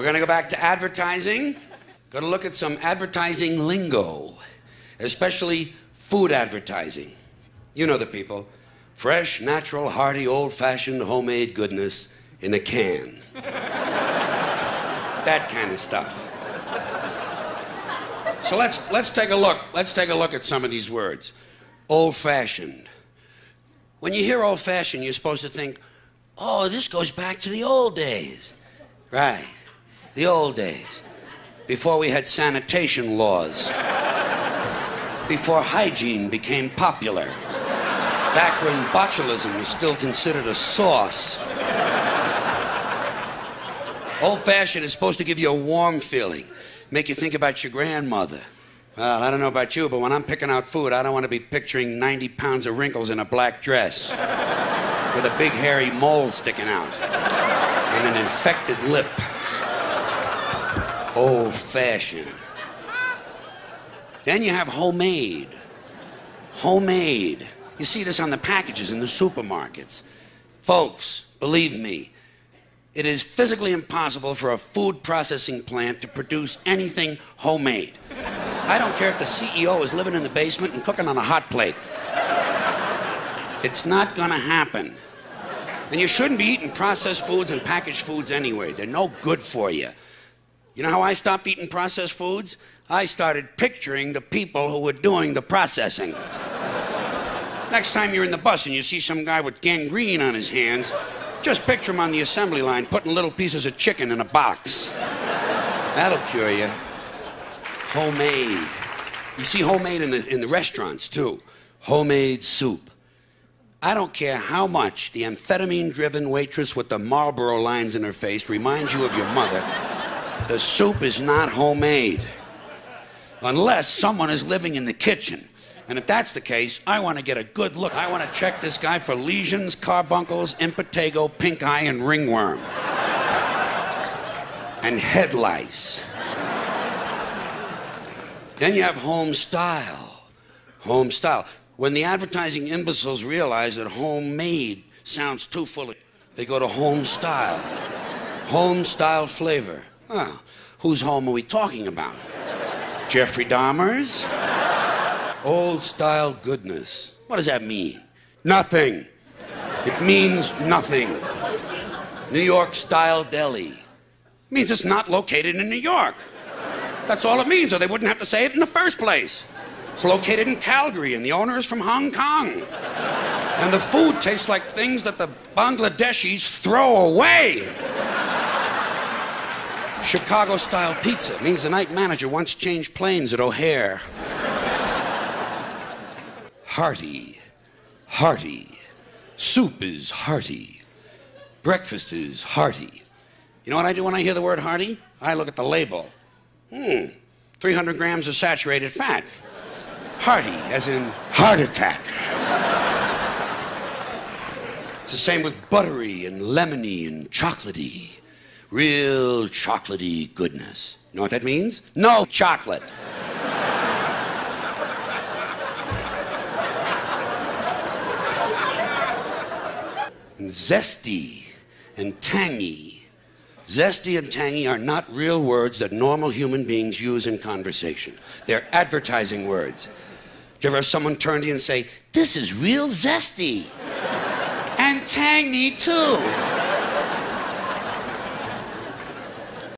We're gonna go back to advertising. Gonna look at some advertising lingo, especially food advertising. You know the people. Fresh, natural, hearty, old-fashioned, homemade goodness in a can. That kind of stuff. So let's take a look. Let's take a look at some of these words. Old-fashioned. When you hear old-fashioned, you're supposed to think, oh, this goes back to the old days. Right, the old days. Before we had sanitation laws. Before hygiene became popular. Back when botulism was still considered a sauce. Old-fashioned is supposed to give you a warm feeling. Make you think about your grandmother. Well, I don't know about you, but when I'm picking out food, I don't want to be picturing 90 pounds of wrinkles in a black dress with a big hairy mole sticking out and an infected lip. Old-fashioned. Then you have homemade. Homemade. You see this on the packages in the supermarkets. Folks, believe me, it is physically impossible for a food processing plant to produce anything homemade. I don't care if the CEO is living in the basement and cooking on a hot plate. It's not gonna happen. And you shouldn't be eating processed foods and packaged foods anyway. They're no good for you. You know how I stopped eating processed foods? I started picturing the people who were doing the processing. Next time you're in the bus and you see some guy with gangrene on his hands, just picture him on the assembly line putting little pieces of chicken in a box. That'll cure you. Homemade. You see homemade in the restaurants, too. Homemade soup. I don't care how much the amphetamine-driven waitress with the Marlboro lines in her face reminds you of your mother, the soup is not homemade. Unless someone is living in the kitchen. And if that's the case, I want to get a good look. I want to check this guy for lesions, carbuncles, impetigo, pink eye, and ringworm. And head lice. Then you have home style. Home style. When the advertising imbeciles realize that homemade sounds too full, they go to home style. Home style flavor. Well, whose home are we talking about? Jeffrey Dahmer's? Old style goodness. What does that mean? Nothing. It means nothing. New York style deli. It means it's not located in New York. That's all it means, or they wouldn't have to say it in the first place. It's located in Calgary, and the owner is from Hong Kong. And the food tastes like things that the Bangladeshis throw away. Chicago style pizza means the night manager once changed planes at O'Hare. Hearty, hearty. Soup is hearty. Breakfast is hearty. You know what I do when I hear the word hearty? I look at the label. 300 grams of saturated fat. Hearty, as in heart attack. It's the same with buttery and lemony and chocolatey. Real chocolatey goodness. You know what that means? No chocolate. And zesty and tangy. Zesty and tangy are not real words that normal human beings use in conversation. They're advertising words. Do you ever have someone turn to you and say, "This is real zesty. And tangy, too."